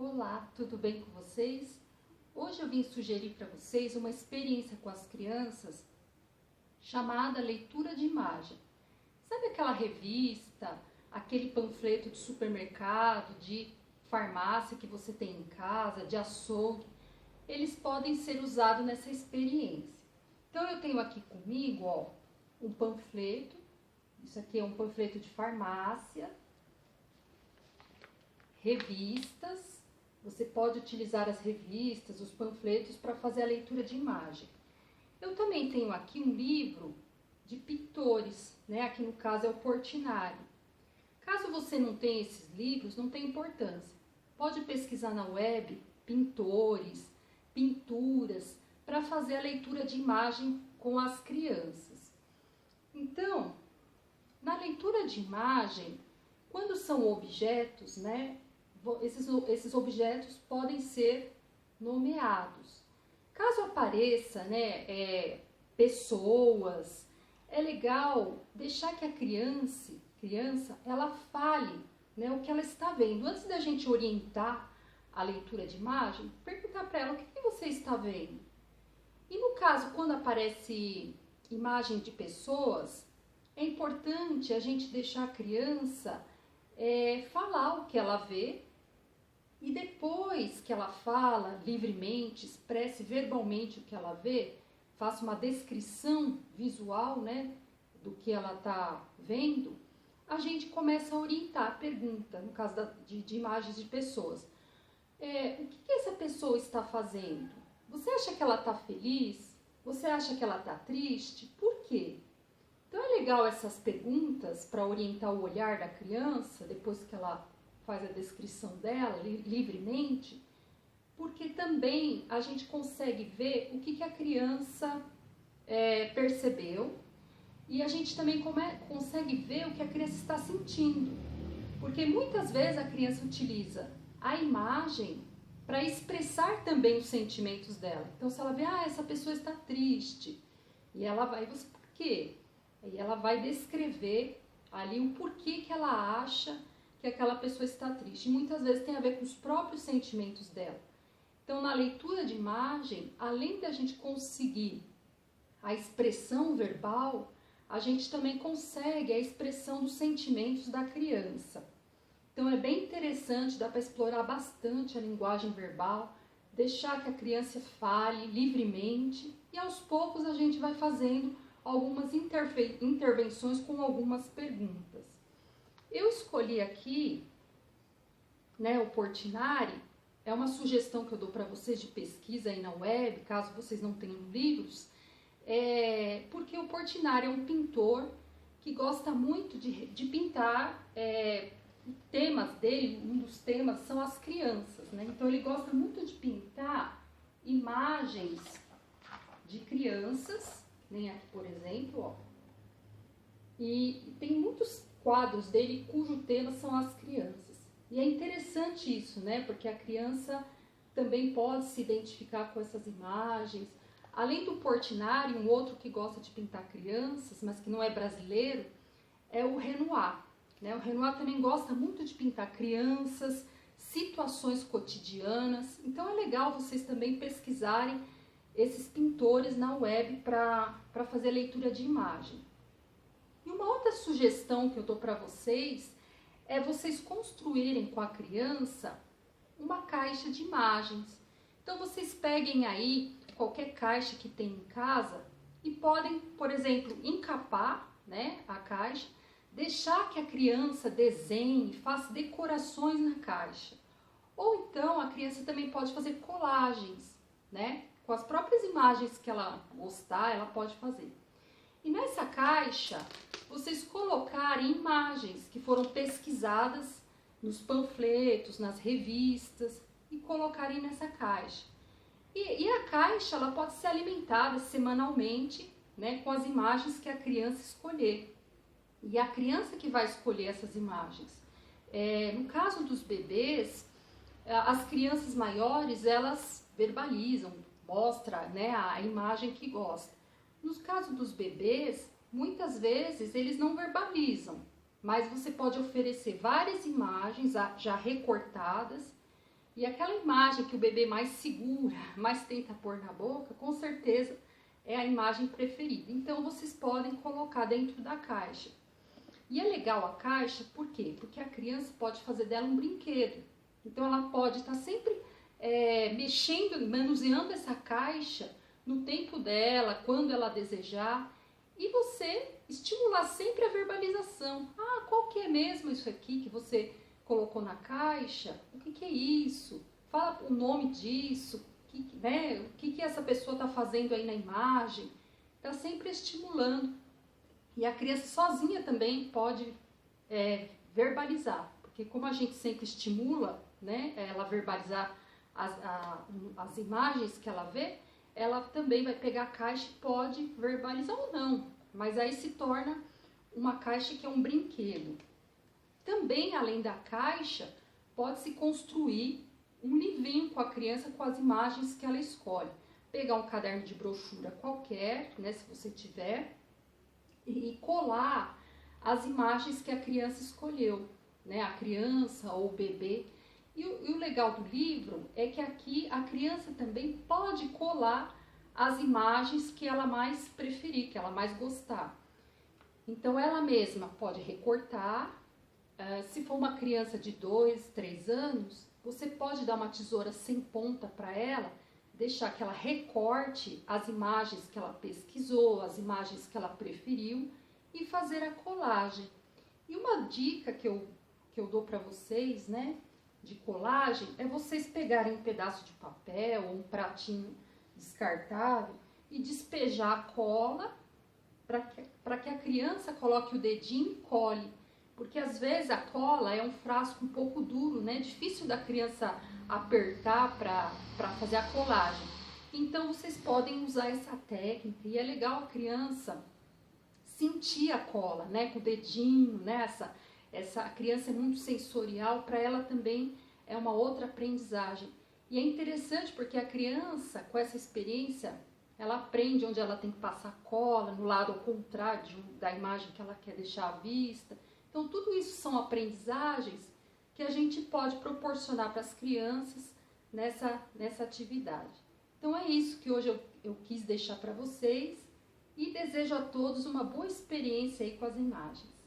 Olá, tudo bem com vocês? Hoje eu vim sugerir para vocês uma experiência com as crianças chamada leitura de imagem. Sabe aquela revista, aquele panfleto de supermercado, de farmácia que você tem em casa, de açougue? Eles podem ser usados nessa experiência. Então eu tenho aqui comigo, um panfleto. Isso aqui é um panfleto de farmácia, revistas. Você pode utilizar as revistas, os panfletos para fazer a leitura de imagem. Eu também tenho aqui um livro de pintores, né? Aqui no caso é o Portinari. Caso você não tenha esses livros, não tem importância. Pode pesquisar na web pintores, pinturas, para fazer a leitura de imagem com as crianças. Então, na leitura de imagem, quando são objetos, né? Esses objetos podem ser nomeados. Caso apareça, né, pessoas, é legal deixar que a criança ela fale, né, o que ela está vendo. Antes da gente orientar a leitura de imagem, perguntar para ela o que você está vendo. E no caso, quando aparece imagem de pessoas, é importante a gente deixar a criança falar o que ela vê. E depois que ela fala livremente, expresse verbalmente o que ela vê, faça uma descrição visual, né, do que ela está vendo, a gente começa a orientar a pergunta, no caso de imagens de pessoas. O que essa pessoa está fazendo? Você acha que ela está feliz? Você acha que ela está triste? Por quê? Então é legal essas perguntas para orientar o olhar da criança, depois que ela faz a descrição dela livremente, porque também a gente consegue ver o que a criança percebeu e a gente também consegue ver o que a criança está sentindo, porque muitas vezes a criança utiliza a imagem para expressar também os sentimentos dela. Então se ela vê, essa pessoa está triste, e ela vai, você, por quê? E ela vai descrever ali o porquê que ela acha que aquela pessoa está triste. E muitas vezes tem a ver com os próprios sentimentos dela. Então, na leitura de imagem, além da gente conseguir a expressão verbal, a gente também consegue a expressão dos sentimentos da criança. Então, é bem interessante, dá para explorar bastante a linguagem verbal, deixar que a criança fale livremente e aos poucos a gente vai fazendo algumas intervenções com algumas perguntas. Eu escolhi aqui, né, o Portinari, é uma sugestão que eu dou para vocês de pesquisa aí na web, caso vocês não tenham livros, porque o Portinari é um pintor que gosta muito de pintar, temas dele, um dos temas são as crianças, né? Então ele gosta muito de pintar imagens de crianças, nem aqui por exemplo, e tem muitos quadros dele cujo tema são as crianças. E é interessante isso, né? Porque a criança também pode se identificar com essas imagens. Além do Portinari, um outro que gosta de pintar crianças, mas que não é brasileiro, é o Renoir, né? O Renoir também gosta muito de pintar crianças, situações cotidianas. Então é legal vocês também pesquisarem esses pintores na web para fazer leitura de imagem. E uma outra sugestão que eu dou para vocês é vocês construírem com a criança uma caixa de imagens. Então vocês peguem aí qualquer caixa que tem em casa e podem, por exemplo, encapar, né, a caixa, deixar que a criança desenhe, faça decorações na caixa. Ou então a criança também pode fazer colagens, né, com as próprias imagens que ela gostar, ela pode fazer. E nessa caixa, vocês colocarem imagens que foram pesquisadas nos panfletos, nas revistas, e colocarem nessa caixa. E a caixa ela pode ser alimentada semanalmente, né, com as imagens que a criança escolher. E a criança que vai escolher essas imagens. No caso dos bebês, as crianças maiores, elas verbalizam, mostram, né, a imagem que gosta. Nos casos dos bebês, muitas vezes eles não verbalizam, mas você pode oferecer várias imagens já recortadas E aquela imagem que o bebê mais segura, mais tenta pôr na boca, com certeza é a imagem preferida. Então vocês podem colocar dentro da caixa. E é legal a caixa, por quê? Porque a criança pode fazer dela um brinquedo. Então ela pode estar sempre mexendo, manuseando essa caixa no tempo dela, quando ela desejar. E você estimular sempre a verbalização. Ah, qual que é mesmo isso aqui que você colocou na caixa? O que é isso? Fala o nome disso. O que essa pessoa está fazendo aí na imagem? Está sempre estimulando. E a criança sozinha também pode verbalizar. Porque como a gente sempre estimula, né, ela verbalizar as imagens que ela vê, ela também vai pegar a caixa e pode verbalizar ou não. Mas aí se torna uma caixa que é um brinquedo. Também, além da caixa, pode-se construir um livrinho com a criança com as imagens que ela escolhe. Pegar um caderno de brochura qualquer, né, se você tiver, e colar as imagens que a criança escolheu, né, a criança ou o bebê. E o legal do livro é que aqui a criança também pode colar as imagens que ela mais preferir, que ela mais gostar. Então ela mesma pode recortar. Se for uma criança de 2, 3 anos, você pode dar uma tesoura sem ponta para ela, deixar que ela recorte as imagens que ela pesquisou, as imagens que ela preferiu e fazer a colagem. E uma dica que eu dou para vocês, né, de colagem, é vocês pegarem um pedaço de papel ou um pratinho descartável e despejar a cola para que a criança coloque o dedinho e cole. Porque às vezes a cola é um frasco um pouco duro, né? Difícil da criança apertar para fazer a colagem. Então vocês podem usar essa técnica e é legal a criança sentir a cola, né? Com o dedinho, né? A criança é muito sensorial, para ela também é uma outra aprendizagem. E é interessante porque a criança, com essa experiência, ela aprende onde ela tem que passar cola, no lado ao contrário da imagem que ela quer deixar à vista. Então, tudo isso são aprendizagens que a gente pode proporcionar para as crianças nessa atividade. Então, é isso que hoje eu quis deixar para vocês e desejo a todos uma boa experiência aí com as imagens.